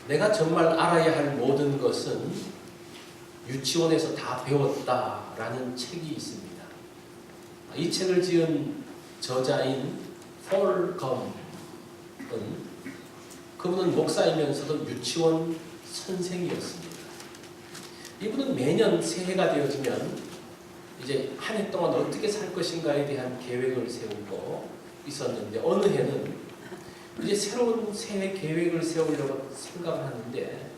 내가 정말 알아야 할 모든 것은 유치원에서 다 배웠다라는 책이 있습니다. 이 책을 지은 저자인 폴 검은 그분은 목사이면서도 유치원 선생이었습니다. 이분은 매년 새해가 되어지면 이제 한 해 동안 어떻게 살 것인가에 대한 계획을 세우고 있었는데 어느 해는 이제 새로운 새해 계획을 세우려고 생각을 하는데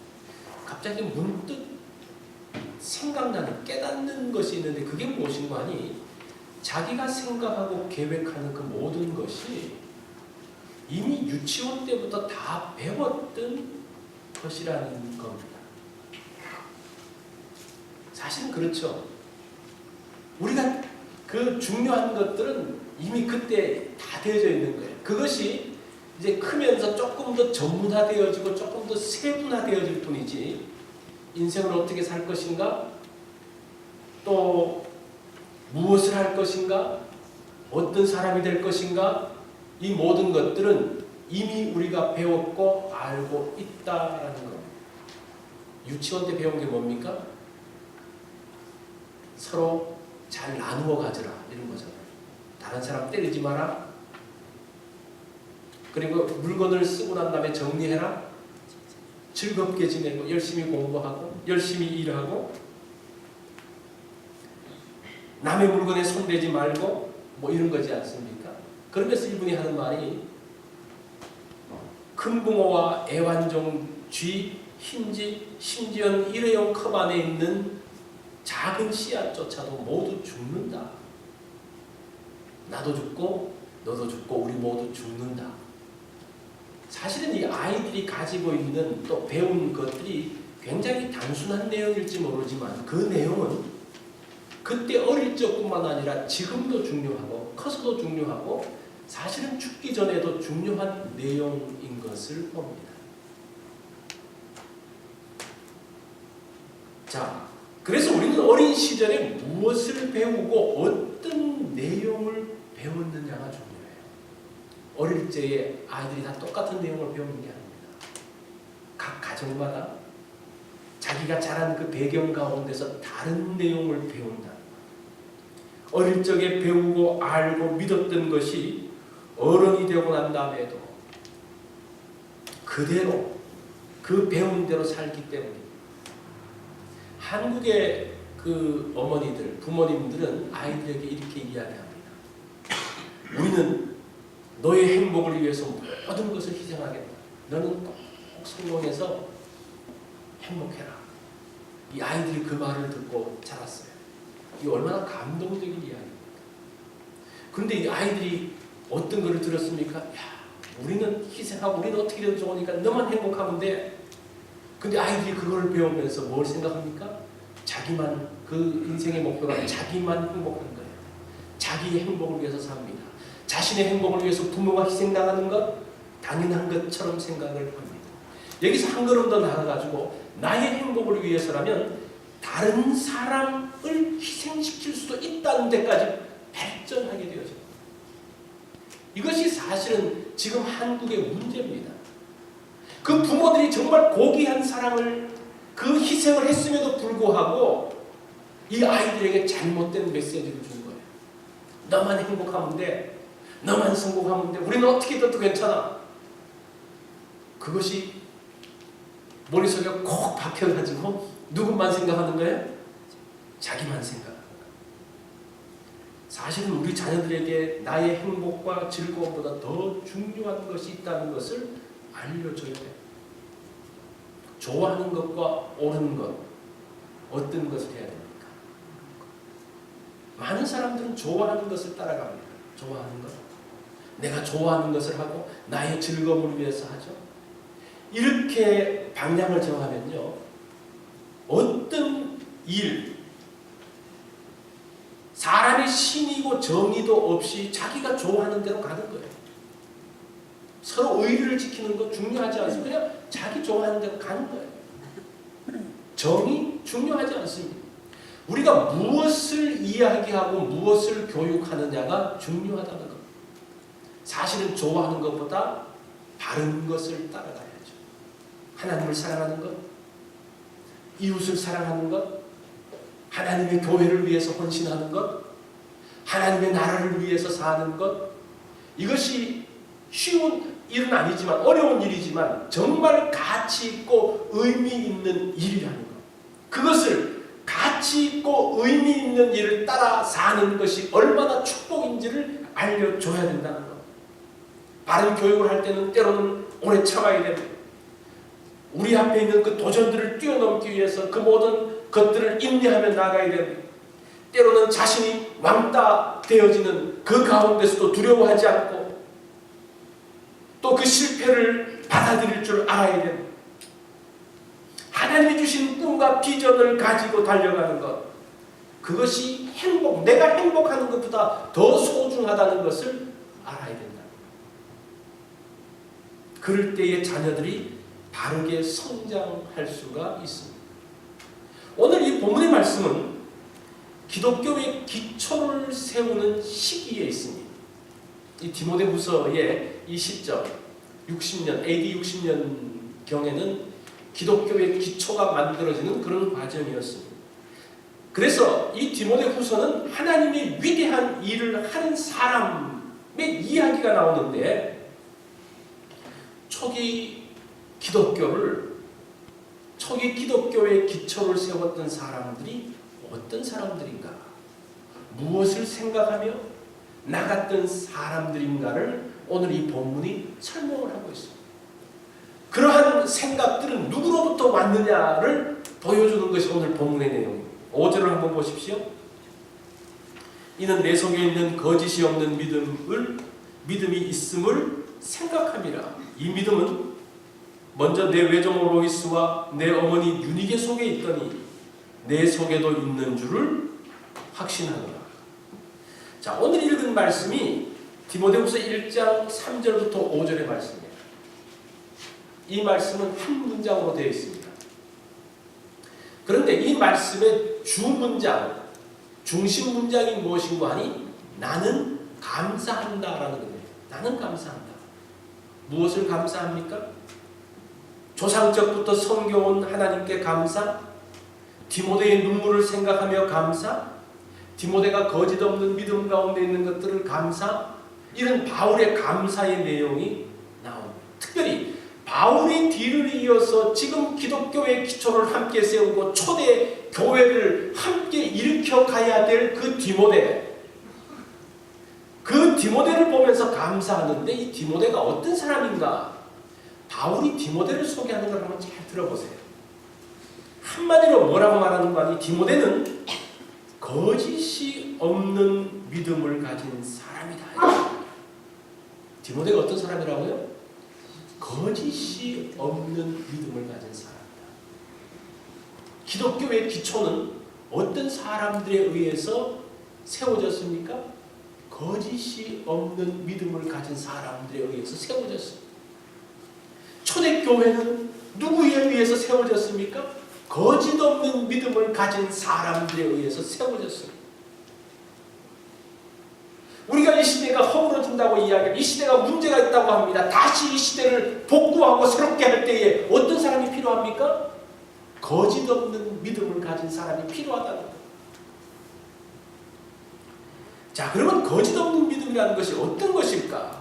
갑자기 문득 생각나는 깨닫는 것이 있는데 그게 무엇인가 하니 자기가 생각하고 계획하는 그 모든 것이 이미 유치원 때부터 다 배웠던 것이라는 겁니다. 사실은 그렇죠. 우리가 그 중요한 것들은 이미 그때 다 되어져 있는 거예요. 그것이 이제 크면서 조금 더 전문화되어지고 조금 더 세분화되어질 뿐이지 인생을 어떻게 살 것인가, 또 무엇을 할 것인가, 어떤 사람이 될 것인가, 이 모든 것들은 이미 우리가 배웠고 알고 있다라는 겁니다. 유치원 때 배운 게 뭡니까? 서로 잘 나누어 가져라 이런 거잖아요. 다른 사람 때리지 마라. 그리고 물건을 쓰고 난 다음에 정리해라. 즐겁게 지내고 열심히 공부하고 열심히 일하고 남의 물건에 손대지 말고 뭐 이런 거지 않습니까? 그러면서 이분이 하는 말이 큰 붕어와 애완종, 쥐, 흰쥐, 심지어 일회용 컵 안에 있는 작은 씨앗조차도 모두 죽는다. 나도 죽고 너도 죽고 우리 모두 죽는다. 사실은 이 아이들이 가지고 있는 또 배운 것들이 굉장히 단순한 내용일지 모르지만 그 내용은 그때 어릴 적뿐만 아니라 지금도 중요하고 커서도 중요하고 사실은 죽기 전에도 중요한 내용인 것을 봅니다. 자, 그래서 우리는 어린 시절에 무엇을 배우고 어떤 내용을 배웠느냐가 중요해요. 어릴 적에 아이들이 다 똑같은 내용을 배우는 게 아닙니다. 각 가정마다 자기가 자란 그 배경 가운데서 다른 내용을 배운다. 어릴 적에 배우고 알고 믿었던 것이 어른이 되고 난 다음에도 그대로 그 배운 대로 살기 때문입니다. 한국의 그 어머니들, 부모님들은 아이들에게 이렇게 이야기합니다. 우리는 너의 행복을 위해서 모든 것을 희생하겠다. 너는 꼭 성공해서 행복해라. 이 아이들이 그 말을 듣고 자랐어요. 이게 얼마나 감동적인 이야기입니까? 그런데 이 아이들이 어떤 것을 들었습니까? 야, 우리는 희생하고 우리는 어떻게 해도 좋으니까 너만 행복하면 돼. 근데 아이들이 그걸 배우면서 뭘 생각합니까? 자기만, 그 인생의 목표가 자기만 행복한 거예요. 자기의 행복을 위해서 삽니다. 자신의 행복을 위해서 부모가 희생당하는 것 당연한 것처럼 생각을 합니다. 여기서 한 걸음 더 나아가지고 나의 행복을 위해서라면 다른 사람을 희생시킬 수도 있다는 데까지 발전하게 되어집니다. 이것이 사실은 지금 한국의 문제입니다. 그 부모들이 정말 고귀한 사랑을 그 희생을 했음에도 불구하고 이 아이들에게 잘못된 메시지를 준 거예요. 너만 행복하면 돼. 너만 성공하면 돼. 우리는 어떻게 해도 괜찮아. 그것이 머릿속에 콕 박혀가지고 누구만 생각하는 거예요? 자기만 생각하는 거예요. 사실은 우리 자녀들에게 나의 행복과 즐거움보다 더 중요한 것이 있다는 것을 알려줘야 돼요. 좋아하는 것과 옳은 것 어떤 것을 해야 됩니까? 많은 사람들은 좋아하는 것을 따라갑니다. 좋아하는 것. 내가 좋아하는 것을 하고 나의 즐거움을 위해서 하죠. 이렇게 방향을 정하면요. 어떤 일, 사람의 신이고 정의도 없이 자기가 좋아하는 대로 가는 거예요. 서로 의리를 지키는 거 중요하지 않습니다. 그냥 자기 좋아하는 대로 가는 거예요. 정의 중요하지 않습니다. 우리가 무엇을 이야기하고 무엇을 교육하느냐가 중요하다는 겁니다. 사실은 좋아하는 것보다 바른 것을 따라가야죠. 하나님을 사랑하는 것, 이웃을 사랑하는 것, 하나님의 교회를 위해서 헌신하는 것, 하나님의 나라를 위해서 사는 것, 이것이 쉬운 일은 아니지만, 어려운 일이지만 정말 가치 있고 의미 있는 일이라는 것. 그것을 가치 있고 의미 있는 일을 따라 사는 것이 얼마나 축복인지를 알려줘야 된다는 것. 바른 교육을 할 때는 때로는 오래 참아야 됩니다. 우리 앞에 있는 그 도전들을 뛰어넘기 위해서 그 모든 것들을 인내하며 나가야 됩니다. 때로는 자신이 왕따 되어지는 그 가운데서도 두려워하지 않고 또 그 실패를 받아들일 줄 알아야 됩니다. 하나님이 주신 꿈과 비전을 가지고 달려가는 것, 그것이 행복, 내가 행복하는 것보다 더 소중하다는 것을 알아야 된다. 그럴 때의 자녀들이 바르게 성장할 수가 있습니다. 오늘 이 본문의 말씀은 기독교의 기초를 세우는 시기에 있습니다. 이 디모데후서의 이 시점, 60년, AD 60년경에는 기독교의 기초가 만들어지는 그런 과정이었습니다. 그래서 이 디모데후서는 하나님의 위대한 일을 하는 사람의 이야기가 나오는데, 초기 기독교의 기초를 세웠던 사람들이 어떤 사람들인가, 무엇을 생각하며 나갔던 사람들인가를 오늘 이 본문이 설명을 하고 있습니다. 그러한 생각들은 누구로부터 왔느냐를 보여주는 것이 오늘 본문의 내용입니다. 5절을 한번 보십시오. 이는 내 속에 있는 거짓이 없는 믿음이 있음을 생각함이라. 이 믿음은 먼저 내 외조모 로이스와 내 어머니 유니게 속에 있더니 내 속에도 있는 줄을 확신하노라. 자, 오늘 읽은 말씀이 디모데후서 1장 3절부터 5절의 말씀입니다. 이 말씀은 한 문장으로 되어 있습니다. 그런데 이 말씀의 주문장, 중심 문장이 무엇인고 하니 나는 감사한다라는 겁니다. 나는 감사한다. 무엇을 감사합니까? 조상적부터 섬겨온 하나님께 감사, 디모데의 눈물을 생각하며 감사, 디모데가 거짓 없는 믿음 가운데 있는 것들을 감사, 이런 바울의 감사의 내용이 나옵니다. 특별히 바울이 뒤를 이어서 지금 기독교의 기초를 함께 세우고 초대 교회를 함께 일으켜 가야 될 그 디모데를 보면서 감사하는데, 이 디모데가 어떤 사람인가? 바울이 디모데를 소개하는 걸 한번 잘 들어보세요. 한마디로 뭐라고 말하는 거 아니? 디모데는 거짓이 없는 믿음을 가진 사람이다. 디모데가 어떤 사람이라고요? 거짓이 없는 믿음을 가진 사람이다. 기독교의 기초는 어떤 사람들에 의해서 세워졌습니까? 거짓이 없는 믿음을 가진 사람들에 의해서 세워졌습니다. 초대교회는 누구에 의해서 세워졌습니까? 거짓 없는 믿음을 가진 사람들에 의해서 세워졌습니다. 우리가 이 시대가 허물어진다고 이야기하고 이 시대가 문제가 있다고 합니다. 다시 이 시대를 복구하고 새롭게 할 때에 어떤 사람이 필요합니까? 거짓 없는 믿음을 가진 사람이 필요하다는 것. 자, 그러면 거짓 없는 믿음이라는 것이 어떤 것일까?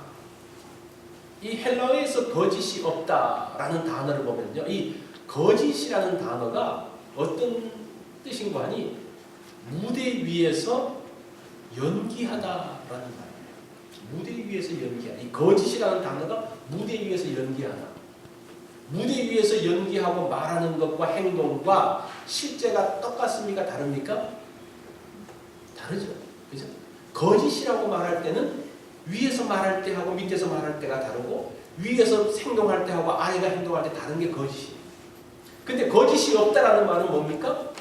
이 헬라어에서 거짓이 없다라는 단어를 보면요, 이 거짓이라는 단어가 어떤 뜻인가 하니 무대 위에서 연기하다라는 말이에요. 무대 위에서 연기하다. 이 거짓이라는 단어가 무대 위에서 연기하다. 무대 위에서 연기하고 말하는 것과 행동과 실제가 똑같습니까? 다릅니까? 다르죠. 그죠? 거짓이라고 말할 때는 위에서 말할 때하고 밑에서 말할 때가 다르고, 위에서 행동할 때하고 아래가 행동할 때 다른 게 거짓이에요. 근데 거짓이 없다라는 말은 뭡니까?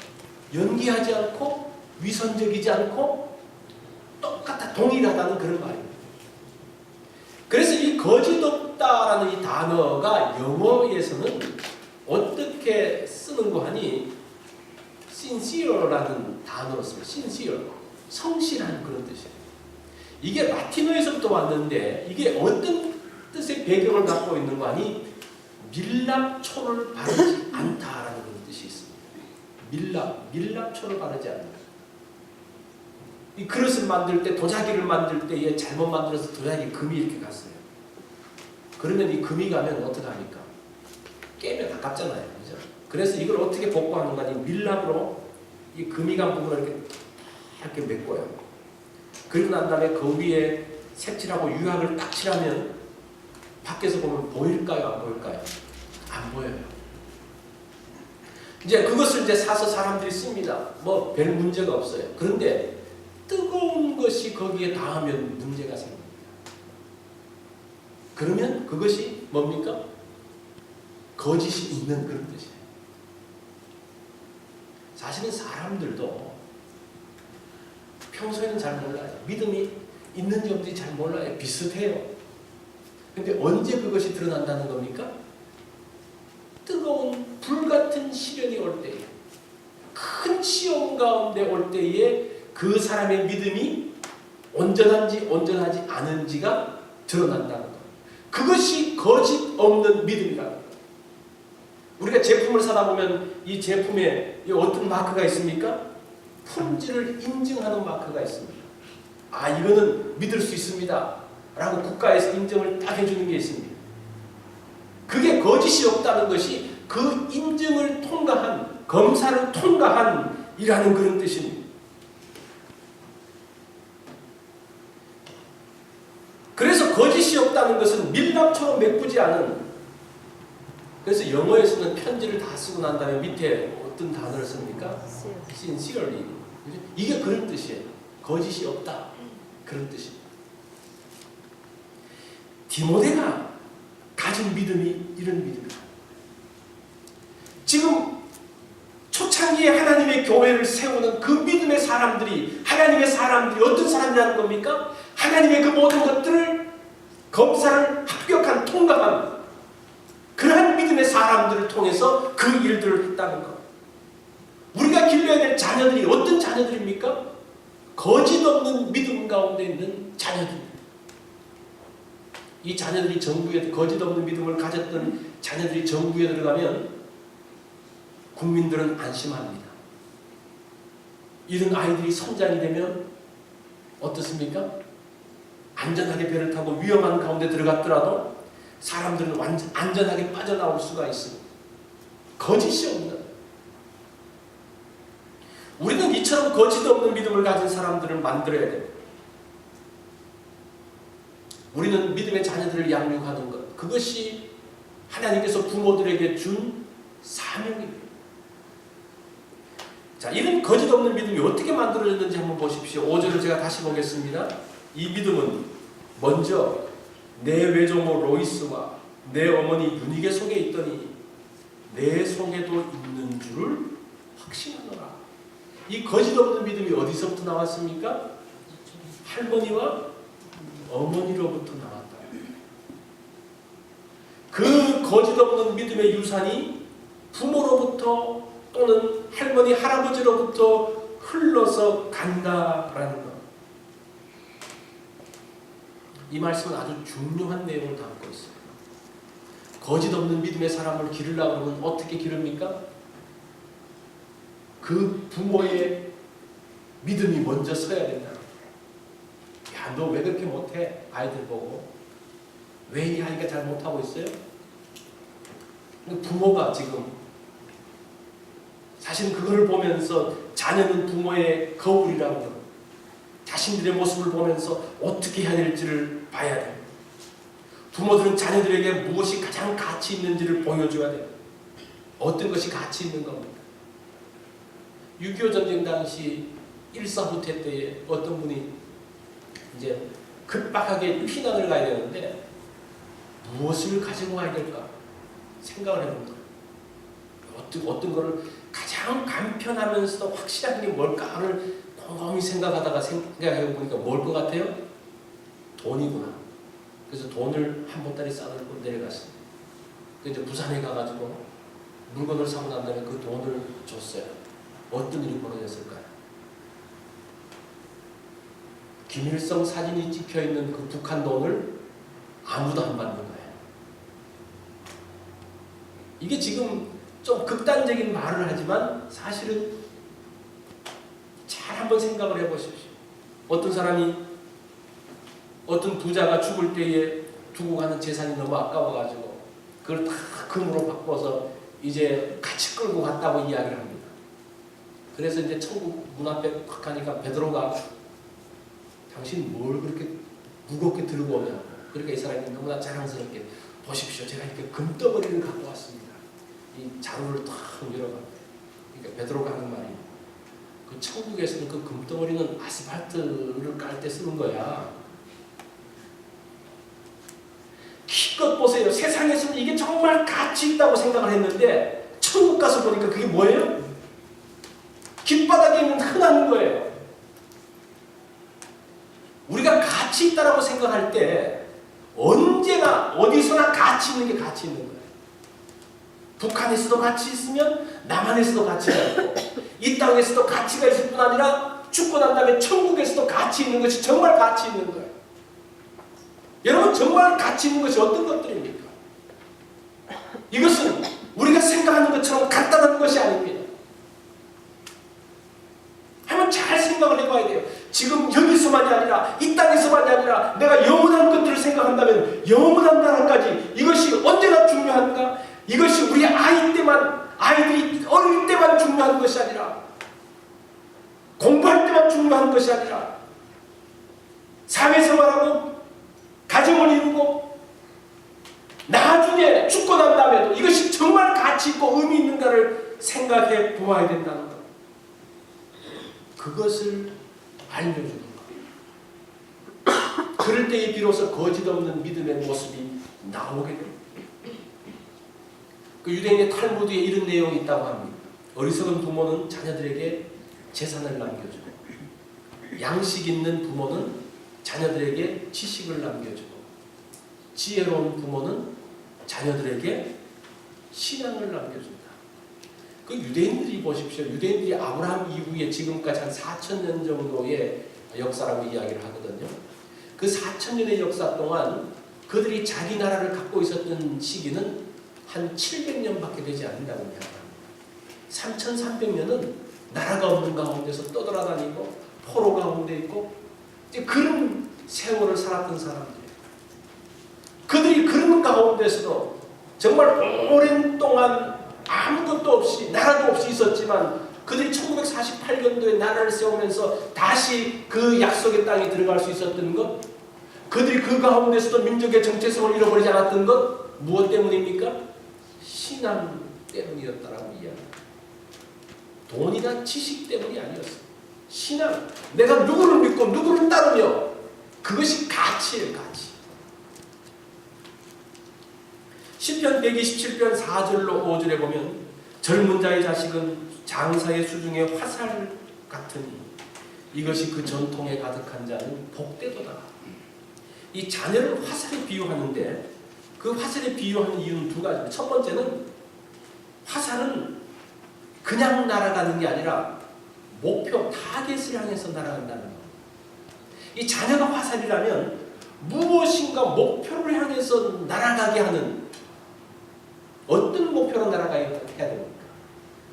연기하지 않고 위선적이지 않고 똑같아, 동일하다는 그런 말입니다. 그래서 이 거짓 없다라는 이 단어가 영어에서는 어떻게 쓰는 거 하니 sincere라는 단어로 씁니다. sincere, 성실한 그런 뜻이에요. 이게 라틴어에서부터 왔는데 이게 어떤 뜻의 배경을 갖고 있는 거 아니? 밀랍초를 바르지 않다라는 그런 뜻이 있습니다. 밀랍초를 바르지 않는다. 이 그릇을 만들 때, 도자기를 만들 때에 잘못 만들어서 도자기 금이 이렇게 갔어요. 그러면 이 금이 가면 어떡합니까? 깨면 아깝잖아요. 그죠? 그래서 이걸 어떻게 복구하는가? 이 밀랍으로 이 금이 간 부분을 이렇게 메꿔요. 그리고 난 다음에 그 위에 색칠하고 유약을 딱 칠하면 밖에서 보면 보일까요? 안 보일까요? 안 보여요. 이제 그것을 이제 사서 사람들이 씁니다. 뭐 별 문제가 없어요. 그런데 뜨거운 것이 거기에 닿으면 문제가 생깁니다. 그러면 그것이 뭡니까? 거짓이 있는 그런 뜻이에요. 사실은 사람들도 평소에는 잘 몰라요. 믿음이 있는지 없는지 잘 몰라요. 비슷해요. 근데 언제 그것이 드러난다는 겁니까? 뜨거운 불같은 시련이 올 때에, 큰 시험 가운데 올 때에 그 사람의 믿음이 온전한지 온전하지 않은지가 드러난다는 것. 그것이 거짓 없는 믿음이라는 것. 우리가 제품을 사다 보면 이 제품에 어떤 마크가 있습니까? 품질을 인증하는 마크가 있습니다. 아, 이거는 믿을 수 있습니다 라고 국가에서 인정을 딱 해주는 게 있습니다. 그게 거짓이 없다는 것이 그 인증을 통과한, 검사를 통과한 이라는 그런 뜻입니다. 그래서 거짓이 없다는 것은 밀랍처럼 메꾸지 않은, 그래서 영어에서는 편지를 다 쓰고 난 다음에 밑에 어떤 단어를 씁니까? sincerely. 이게 그런 뜻이에요. 거짓이 없다. 그런 뜻입니다. 디모데가 가진 믿음이 이런 믿음이다. 지금 초창기에 하나님의 교회를 세우는 그 믿음의 사람들이, 하나님의 사람들이 어떤 사람이라는 겁니까? 하나님의 그 모든 것들을 검사를 합격한, 통과한 그러한 믿음의 사람들을 통해서 그 일들을 했다는 것. 우리가 길러야 될 자녀들이 어떤 자녀들입니까? 거짓 없는 믿음 가운데 있는 자녀들입니다. 이 자녀들이 정부에, 거짓 없는 믿음을 가졌던 자녀들이 정부에 들어가면 국민들은 안심합니다. 이런 아이들이 성장이 되면 어떻습니까? 안전하게 배를 타고 위험한 가운데 들어갔더라도 사람들은 완전 안전하게 빠져나올 수가 있습니다. 거짓이 없는. 우리는 이처럼 거짓 없는 믿음을 가진 사람들을 만들어야 됩니다. 우리는 믿음의 자녀들을 양육하는 것, 그것이 하나님께서 부모들에게 준 사명입니다. 자, 이런 거짓 없는 믿음이 어떻게 만들어졌는지 한번 보십시오. 5절을 제가 다시 보겠습니다. 이 믿음은 먼저 내 외조모 로이스와 내 어머니 유니게 속에 있더니 내 속에도 있는 줄을 확신하노라. 이 거짓 없는 믿음이 어디서부터 나왔습니까? 할머니와 어머니로부터 나왔다. 그 거짓 없는 믿음의 유산이 부모로부터 또는 할머니, 할아버지로부터 흘러서 간다라는 것. 이 말씀은 아주 중요한 내용을 담고 있습니다. 거짓 없는 믿음의 사람을 기르려고 하면 어떻게 기릅니까? 그 부모의 믿음이 먼저 서야 된다. 야, 너 왜 그렇게 못해? 아이들 보고. 왜 이 아이가 잘 못하고 있어요? 부모가 지금 사실 그걸 보면서 자녀는 부모의 거울이라고 합니다. 자신들의 모습을 보면서 어떻게 해야 될지를 봐야 됩니다. 부모들은 자녀들에게 무엇이 가장 가치 있는지를 보여줘야 돼요. 어떤 것이 가치 있는 겁니까? 6.25 전쟁 당시 1사 후퇴 때에 어떤 분이 이제 급박하게 피난을 가야 되는데 무엇을 가지고 가야 될까 생각을 해본 거예요. 어떤 거를 가장 간편하면서도 확실한 게 뭘까를 곰곰이 생각하다가 생각해 보니까 뭘 것 같아요? 돈이구나. 그래서 돈을 한 보따리 싸들고 내려갔습니다. 그래서 부산에 가가지고 물건을 사고 난 다음에 그 돈을 줬어요. 어떤 일이 벌어졌을까요? 김일성 사진이 찍혀있는 그 북한 돈을 아무도 안 받는 거예요. 이게 지금 좀 극단적인 말을 하지만 사실은 잘 한번 생각을 해보십시오. 어떤 사람이, 어떤 부자가 죽을 때에 두고 가는 재산이 너무 아까워가지고 그걸 다 금으로 바꿔서 이제 같이 끌고 갔다고 이야기를 합니다. 그래서 이제 천국 문 앞에 탁 하니까 베드로가 당신 뭘 그렇게 무겁게 들고 오냐고. 그러니까 이 사람이 너무나 자랑스럽게 보십시오. 제가 이렇게 금덩어리를 갖고 왔습니다. 이 자루를 탁 열어가. 그러니까 베드로가 하는 말이 그 천국에서는 그 금덩어리는 아스팔트를 깔 때 쓰는 거야. 기껏 보세요. 세상에서는 이게 정말 가치 있다고 생각을 했는데 천국 가서 보니까 그게 뭐예요? 길바닥에 있는 흔한 거예요. 우리가 가치 있다고 생각할 때 언제나 어디서나 가치 있는 게 가치 있는 거예요. 북한에서도 가치 있으면 남한에서도 가치가 있고 이 땅에서도 가치가 있을 뿐 아니라 죽고 난 다음에 천국에서도 가치 있는 것이 정말 가치 있는 거예요. 여러분, 정말 가치 있는 것이 어떤 것들입니까? 이것은 우리가 생각하는 것처럼 간단한 것이 아닙니다. 한번 잘 생각을 해봐야 돼요. 지금 여기서만이 아니라 이 땅에서만이 아니라 내가 영원한 것들을 생각한다면 영원한 나라까지 이것이 언제나 중요한가? 이것이 우리 아이들이 어릴 때만 중요한 것이 아니라 공부할 때만 중요한 것이 아니라 사회생활하고 가정을 이루고 나중에 죽고 난 다음에도 이것이 정말 가치 있고 의미 있는가를 생각해 보아야 된다는 것. 그것을 알려주는 것. 그럴 때에 비로소 거짓 없는 믿음의 모습이 나오게 됩니다. 그 유대인의 탈무드에 이런 내용이 있다고 합니다. 어리석은 부모는 자녀들에게 재산을 남겨주고 양식 있는 부모는 자녀들에게 지식을 남겨주고 지혜로운 부모는 자녀들에게 신앙을 남겨준다. 그 유대인들이 보십시오. 유대인들이 아브라함 이후에 지금까지 한 4,000년 정도의 역사라고 이야기를 하거든요. 그 4,000년의 역사 동안 그들이 자기 나라를 갖고 있었던 시기는 한 700년밖에 되지 않는다고 이야기합니다. 3,300년은 나라가 없는 가운데서 떠돌아다니고 포로 가운데 있고 이제 그런 세월을 살았던 사람들이에요. 그들이 그런 가운데서도 정말 오랜 동안 아무것도 없이 나라도 없이 있었지만 그들이 1948년도에 나라를 세우면서 다시 그 약속의 땅에 들어갈 수 있었던 것, 그들이 그 가운데서도 민족의 정체성을 잃어버리지 않았던 것 무엇 때문입니까? 신앙 때문이었다라고 이야기합니다. 돈이나 지식 때문이 아니었어요. 신앙, 내가 누구를 믿고 누구를 따르며 그것이 가치예요. 가치. 시편 127편 4절로 5절에 보면 젊은 자의 자식은 장사의 수중에 화살 같으니 이것이 그 전통에 가득한 자는 복되도다. 이 자녀를 화살에 비유하는데 그 화살에 비유하는 이유는 두 가지입니다. 첫 번째는 화살은 그냥 날아가는 게 아니라 목표, 타겟을 향해서 날아간다는 겁니다. 이 자녀가 화살이라면 무엇인가 목표를 향해서 날아가게 하는 어떤 목표로 날아가야 됩니까?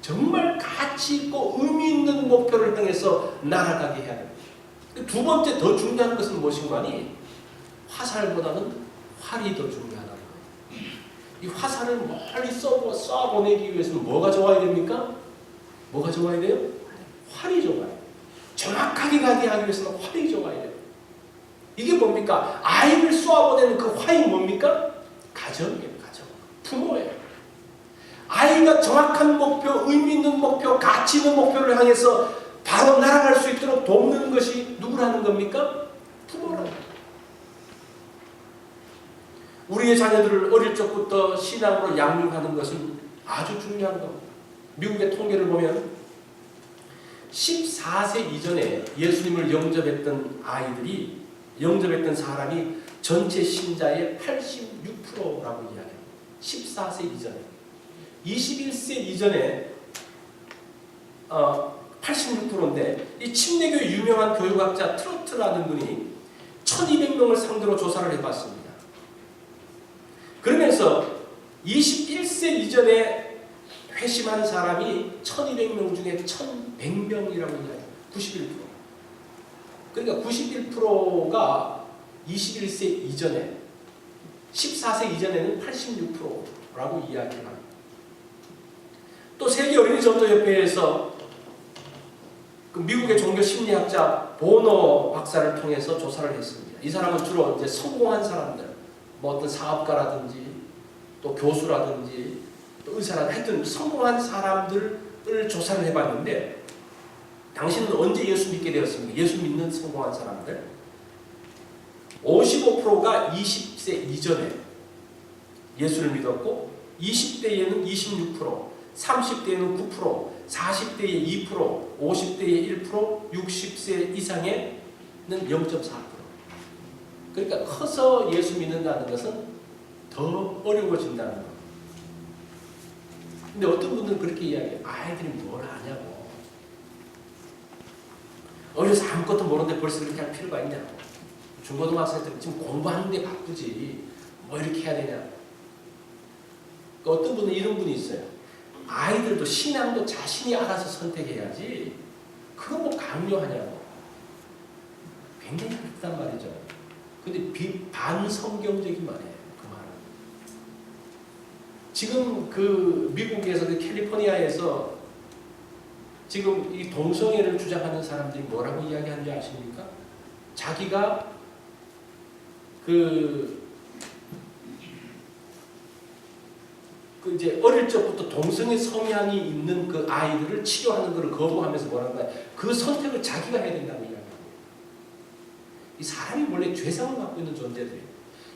정말 가치 있고 의미 있는 목표를 향해서 날아가게 해야 됩니다. 두 번째 더 중요한 것은 무엇인가 하니 화살보다는 활이 더 중요하다는 거예요. 이 화살을 멀리 쏴보내기 위해서는 뭐가 좋아야 됩니까? 뭐가 좋아야 돼요? 활이 좋아야 돼요. 정확하게 가게 하기 위해서는 활이 좋아야 돼요. 이게 뭡니까? 아이를 쏘아보내는 그 활이 뭡니까? 가정이에요. 가정. 부모예요. 아이가 정확한 목표, 의미 있는 목표, 가치 있는 목표를 향해서 바로 날아갈 수 있도록 돕는 것이 누구라는 겁니까? 부모라는 거예요. 우리의 자녀들을 어릴 적부터 신앙으로 양육하는 것은 아주 중요한 겁니다. 미국의 통계를 보면 14세 이전에 예수님을 영접했던 사람이 전체 신자의 86%라고 이야기합니다. 14세 이전에. 21세 이전에 86%인데 이 침례교의 유명한 교육학자 트로트라는 분이 1200명을 상대로 조사를 해봤습니다. 그러면서 21세 10세 이전에 회심한 사람이 1200명 중에 1100명이라고 이야기해요. 91%. 그러니까 91%가 21세 이전에, 14세 이전에는 86%라고 이야기를 합니다. 또 세계 어린이 전도협회에서 그 미국의 종교 심리학자 보너 박사를 통해서 조사를 했습니다. 이 사람은 주로 이제 성공한 사람들, 뭐 어떤 사업가라든지 또 교수라든지 또 의사라든지 하여튼 성공한 사람들을 조사를 해봤는데, 당신은 언제 예수 믿게 되었습니까? 예수 믿는 성공한 사람들 55%가 20세 이전에 예수를 믿었고, 20대에는 26%, 30대에는 9%, 40대에 2%, 50대에 1%, 60세 이상에는 0.4%. 그러니까 커서 예수 믿는다는 것은 더 어려워진다는 거. 근데 어떤 분들은 그렇게 이야기해요. 아이들이 뭘 아냐고. 어려서 아무것도 모르는데 벌써 그렇게 할 필요가 있냐고. 중고등학생들 지금 공부하는데 바쁘지 뭐 이렇게 해야 되냐고. 어떤 분은 이런 분이 있어요. 아이들도 신앙도 자신이 알아서 선택해야지 그거 뭐 강요하냐고. 굉장히 그렇단 말이죠. 근데 반성경적인 말이에요. 그 말은. 지금 그 미국에서 그 캘리포니아에서 지금 이 동성애를 주장하는 사람들이 뭐라고 이야기하는지 아십니까? 자기가 이제 어릴 적부터 동성애 성향이 있는 그 아이들을 치료하는 것을 거부하면서 뭐라는 거야? 그 선택을 자기가 해야 된다고 이야기합니다. 이 사람이 원래 죄성을 갖고 있는 존재들이에요.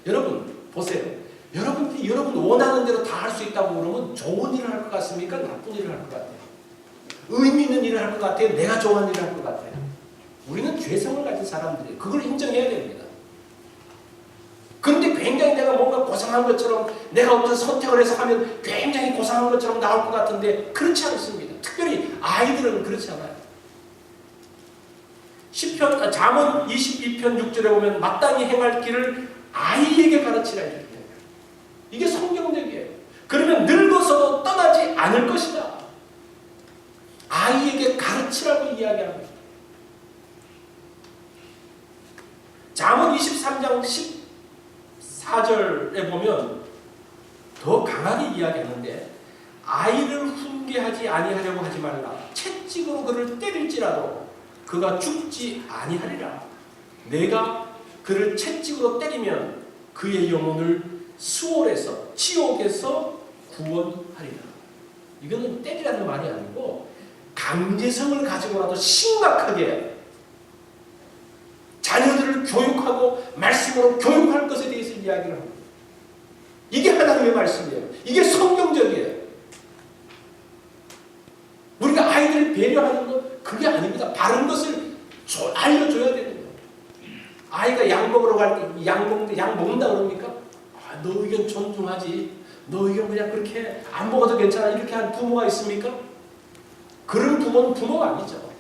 여러분 보세요. 여러분들이 여러분 원하는 대로 다 할 수 있다고 그러면 좋은 일을 할 것 같습니까? 나쁜 일을 할 것 같아요? 의미 있는 일을 할 것 같아요? 내가 좋아하는 일을 할 것 같아요? 우리는 죄성을 가진 사람들이에요. 그걸 인정해야 됩니다. 그런데 굉장히 내가 뭔가 고상한 것처럼, 내가 어떤 선택을 해서 하면 굉장히 고상한 것처럼 나올 것 같은데 그렇지 않습니다. 특별히 아이들은 그렇지 않아요. 잠언 22편 6절에 보면 마땅히 행할 길을 아이에게 가르치라 이렇게 해요. 이게 성경적이에요. 그러면 늙어서도 떠나지 않을 것이다. 아이에게 가르치라고 이야기합니다. 잠언 23장 14절에 보면 더 강하게 이야기하는데, 아이를 훈계하지 아니하려고 하지 말라. 채찍으로 그를 때릴지라도 그가 죽지 아니하리라. 내가 그를 채찍으로 때리면 그의 영혼을 수월에서, 지옥에서 구원하리라. 이거는 때리라는 말이 아니고 강제성을 가지고라도 심각하게 자녀들을 교육하고 말씀으로 교육할 것에 대해서 이야기를 합니다. 이게 하나님의 말씀이에요. 이게 성경적이에요. 우리가 아이들을 배려하는 것 그게 아닙니다. 바른 것을 알려줘야 되는 거예요. 아이가 약 먹으러 갈 때 약 먹는다 그럽니까? 아, 너 의견 존중하지. 너 의견 그냥 그렇게 안 먹어도 괜찮아. 이렇게 하는 부모가 있습니까? 그런 부모는 부모가 아니죠.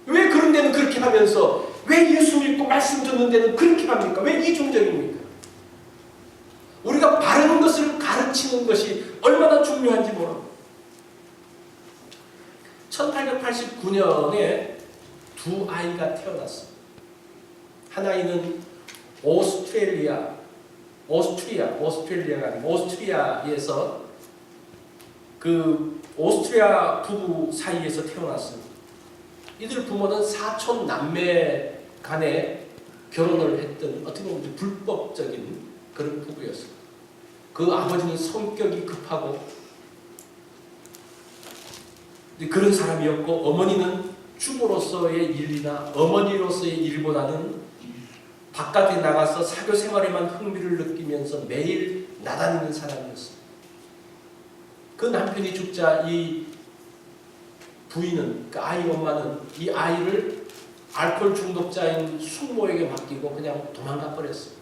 왜 그런 데는 그렇게 하면서 왜 예수 믿고 말씀 듣는 데는 그렇게 합니까? 왜 이중적입니까? 우리가 바른 것을 가르치는 것이 얼마나 중요한지 모릅니다. 1889년에 두 아이가 태어났습니다. 한 아이는 오스트리아가 아니고 오스트리아에서 그 오스트리아 부부 사이에서 태어났습니다. 이들 부모는 사촌 남매 간에 결혼을 했던 어떻게 보면 불법적인 그런 부부였습니다. 그 아버지는 성격이 급하고 그런 사람이었고, 어머니는 주부로서의 일이나 어머니로서의 일보다는 바깥에 나가서 사교 생활에만 흥미를 느끼면서 매일 나다니는 사람이었습니다. 그 남편이 죽자 이 부인은, 그 아이 엄마는 이 아이를 알코올 중독자인 숙모에게 맡기고 그냥 도망가 버렸습니다.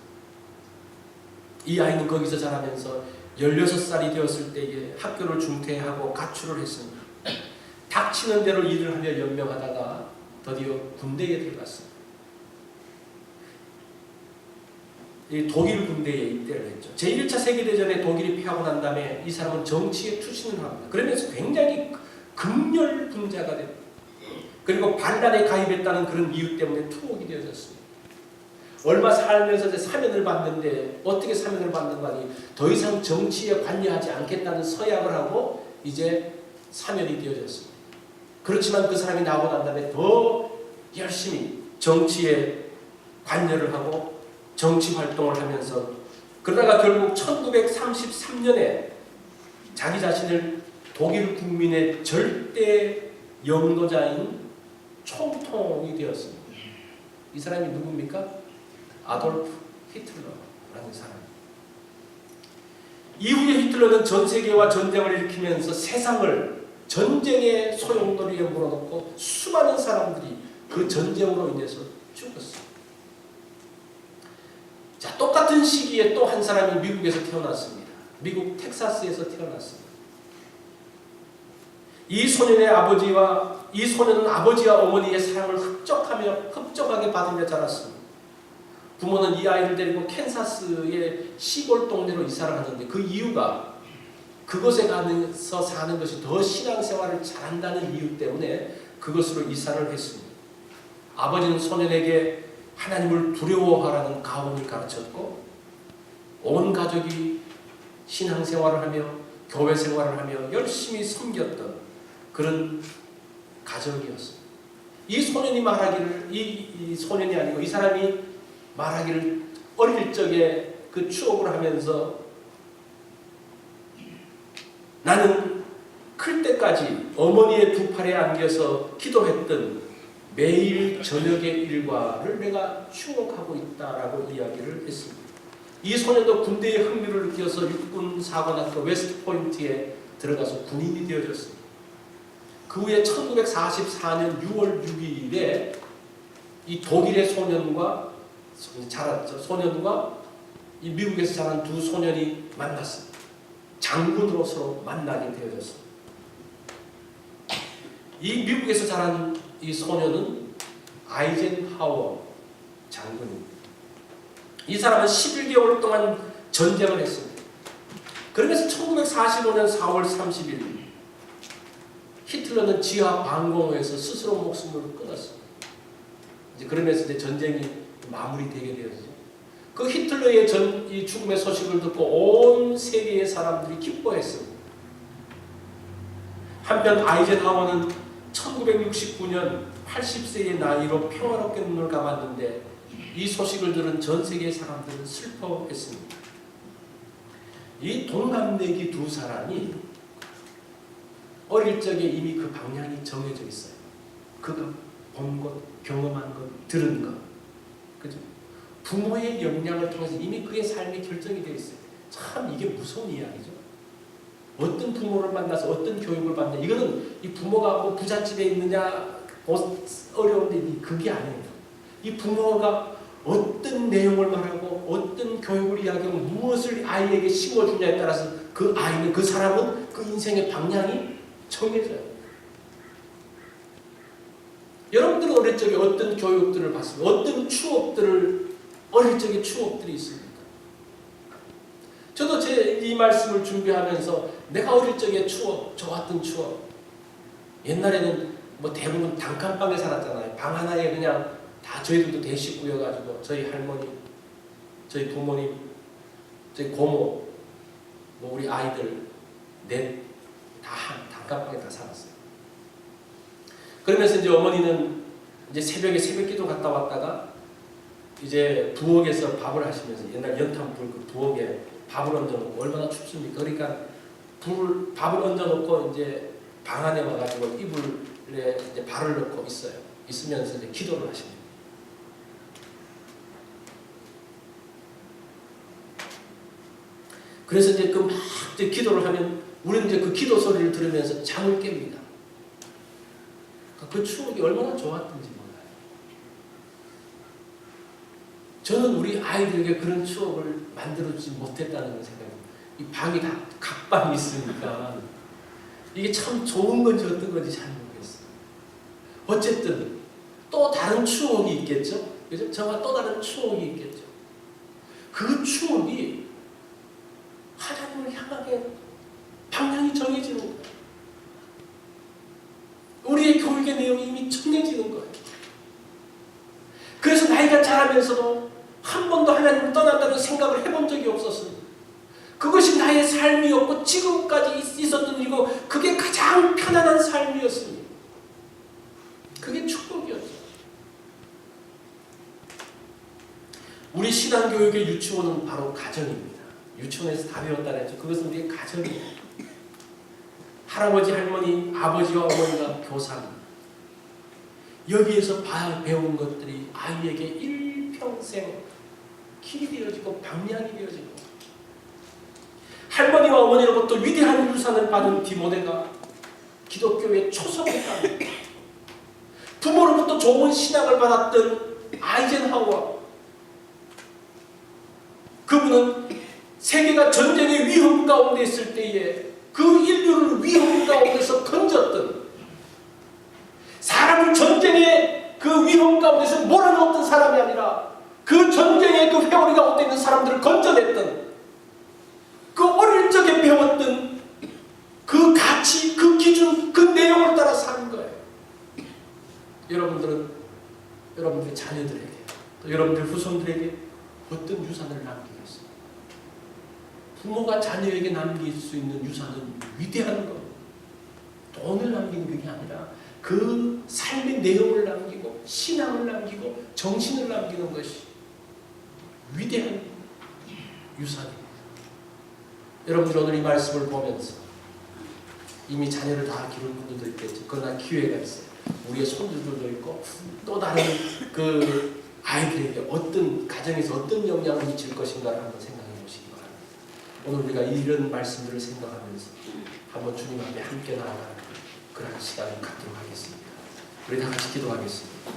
이 아이는 거기서 자라면서 16살이 되었을 때에 학교를 중퇴하고 가출을 했습니다. 닥치는 대로 일을 하며 연명하다가 드디어 군대에 들어갔습니다. 이 독일 군대에 입대를 했죠. 제1차 세계대전에 독일이 패하고 난 다음에 이 사람은 정치에 투신을 합니다. 그러면서 굉장히 극렬 분자가 됩니다. 그리고 반란에 가입했다는 그런 이유 때문에 투옥이 되어졌습니다. 얼마 살면서 이제 사면을 받는데 어떻게 사면을 받는 거니? 더 이상 정치에 관여하지 않겠다는 서약을 하고 이제 사면이 되어졌습니다. 그렇지만 그 사람이 나오고 난 다음에 더 열심히 정치에 관여를 하고 정치 활동을 하면서 그러다가 결국 1933년에 자기 자신을 독일 국민의 절대 영도자인 총통이 되었습니다. 이 사람이 누굽니까? 아돌프 히틀러라는 사람. 이후에 히틀러는 전 세계와 전쟁을 일으키면서 세상을 전쟁의 소용돌이에 몰아넣고 수많은 사람들이 그 전쟁으로 인해서 죽었어요. 자, 똑같은 시기에 또 한 사람이 미국에서 태어났습니다. 미국 텍사스에서 태어났습니다. 이 소년은 아버지와 어머니의 사랑을 흡족하게 받으며 자랐습니다. 부모는 이 아이를 데리고 캔사스의 시골 동네로 이사를 하는데 그 이유가 그곳에 가서 사는 것이 더 신앙생활을 잘한다는 이유 때문에 그것으로 이사를 했습니다. 아버지는 소년에게 하나님을 두려워하라는 가훈을 가르쳤고 온 가족이 신앙생활을 하며 교회 생활을 하며 열심히 섬겼던 그런 가정이었습니다. 이 소년이 말하기를 이 소년이 아니고 이 사람이 말하기를 어릴 적에 그 추억을 하면서 나는 클 때까지 어머니의 두 팔에 안겨서 기도했던 매일 저녁의 일과를 내가 추억하고 있다라고 이야기를 했습니다. 이 소년도 군대에 흥미를 느껴서 육군 사관학교 웨스트포인트에 들어가서 군인이 되어졌습니다. 그 후에 1944년 6월 6일에 이 독일의 소년과 이 미국에서 자란 두 소년이 만났습니다. 장군으로 서로 만나게 되어졌습니다. 이 미국에서 자란 이 소년은 아이젠하워 장군입니다. 이 사람은 11개월 동안 전쟁을 했습니다. 그러면서 1945년 4월 30일 히틀러는 지하 방공호에서 스스로 목숨을 끊었습니다. 그러면서 이제 전쟁이 마무리되게 되었죠. 그 히틀러의 이 죽음의 소식을 듣고 온 세계의 사람들이 기뻐했습니다. 한편 아이젠하워는 1969년 80세의 나이로 평화롭게 눈을 감았는데 이 소식을 들은 전 세계의 사람들은 슬퍼했습니다. 이 동갑내기 두 사람이 어릴 적에 이미 그 방향이 정해져 있어요. 그가 본 것, 경험한 것, 들은 것. 그죠? 부모의 영향을 통해서 이미 그의 삶이 결정이 되어 있어요. 참 이게 무서운 이야기죠. 어떤 부모를 만나서 어떤 교육을 받냐. 이거는 이 부모가 뭐 부잣집에 있느냐 어려운데 그게 아니에요. 이 부모가 어떤 내용을 말하고 어떤 교육을 이야기하고 무엇을 아이에게 심어주냐에 따라서 그 아이는 그 사람은 그 인생의 방향이 정해져요. 여러분들은 어릴 적에 어떤 교육들을 받습니까? 어떤 추억들을 어릴 적에 추억들이 있습니까? 저도 제 이 말씀을 준비하면서 내가 어릴 적에 추억, 좋았던 추억. 옛날에는 뭐 대부분 단칸방에 살았잖아요. 방 하나에 그냥 다 저희들도 대식구여가지고 저희 할머니, 저희 부모님, 저희 고모, 뭐 우리 아이들 넷 다 단칸방에 다 살았어요. 그러면서 이제 어머니는 이제 새벽에 새벽기도 갔다 왔다가 이제 부엌에서 밥을 하시면서 옛날 연탄불 그 부엌에 밥을 얹어놓고 얼마나 춥습니까? 그러니까 밥을 얹어놓고 이제 방 안에 와가지고 이불에 이제 발을 넣고 있어요. 있으면서 이제 기도를 하십니다. 그래서 이제 그 막 기도를 하면 우리는 이제 그 기도 소리를 들으면서 잠을 깹니다. 그 추억이 얼마나 좋았던지 몰라요. 저는 우리 아이들에게 그런 추억을 만들어주지 못했다는 생각입니다. 이 방이 다 각방이 있으니까 이게 참 좋은 건지 어떤 건지 잘 모르겠어요. 어쨌든 또 다른 추억이 있겠죠. 그죠? 저와 또 다른 추억이 있겠죠. 그 추억이 하나님을 향하게 방향이 정해지는 거예요. 우리의 교육의 내용이 이미 정해지는 거예요. 그래서 나이가 자라면서도 한 번도 하나님을 떠난다는 생각을 해본 적이 없었습니다. 그것이 나의 삶이었고 지금까지 있었던 일이고 그게 가장 편안한 삶이었습니다. 그게 축복이었죠. 우리 신앙교육의 유치원은 바로 가정입니다. 유치원에서 다 배웠다 그랬죠. 그것은 우리의 가정이에요. 할아버지, 할머니, 아버지와 어머니가 교사입니다. 여기에서 배운 것들이 아이에게 일평생 길이 되어지고 방향이 되어지고, 할머니와 어머니로부터 위대한 유산을 받은 디모데가 기독교의 초석을 따릅니다. 부모로부터 좋은 신앙을 받았던 아이젠하워, 그분은 세계가 전쟁의 위험 가운데 있을 때에 그 인류를 위험 가운데서 건졌던, 사람을 전쟁의 그 위험 가운데서 몰아넣었던 사람이 아니라 그 전쟁의 그 회오리 가운데 있는 사람들을 건져냈던, 그 어릴 적에 배웠던 그 가치, 그 기준, 그 내용을 따라 사는 거예요. 여러분들은 여러분들의 자녀들에게, 또 여러분들 후손들에게 어떤 유산을 남기겠어요? 부모가 자녀에게 남길 수 있는 유산은 위대한 것. 돈을 남기는 게 아니라 그 삶의 내용을 남기고 신앙을 남기고 정신을 남기는 것이 위대한 유산입니다. 여러분들 오늘 이 말씀을 보면서 이미 자녀를 다 기른 분들도 있겠죠. 그러나 기회가 있어요. 우리의 손주들도 있고 또 다른 그 아이들에게 어떤 가정에서 어떤 영향을 미칠 것인가를 한번 생각해 보시기 바랍니다. 오늘 우리가 이런 말씀들을 생각하면서 한번 주님 앞에 함께 나아가는 그런 시간을 갖도록 하겠습니다. 우리 다 같이 기도하겠습니다.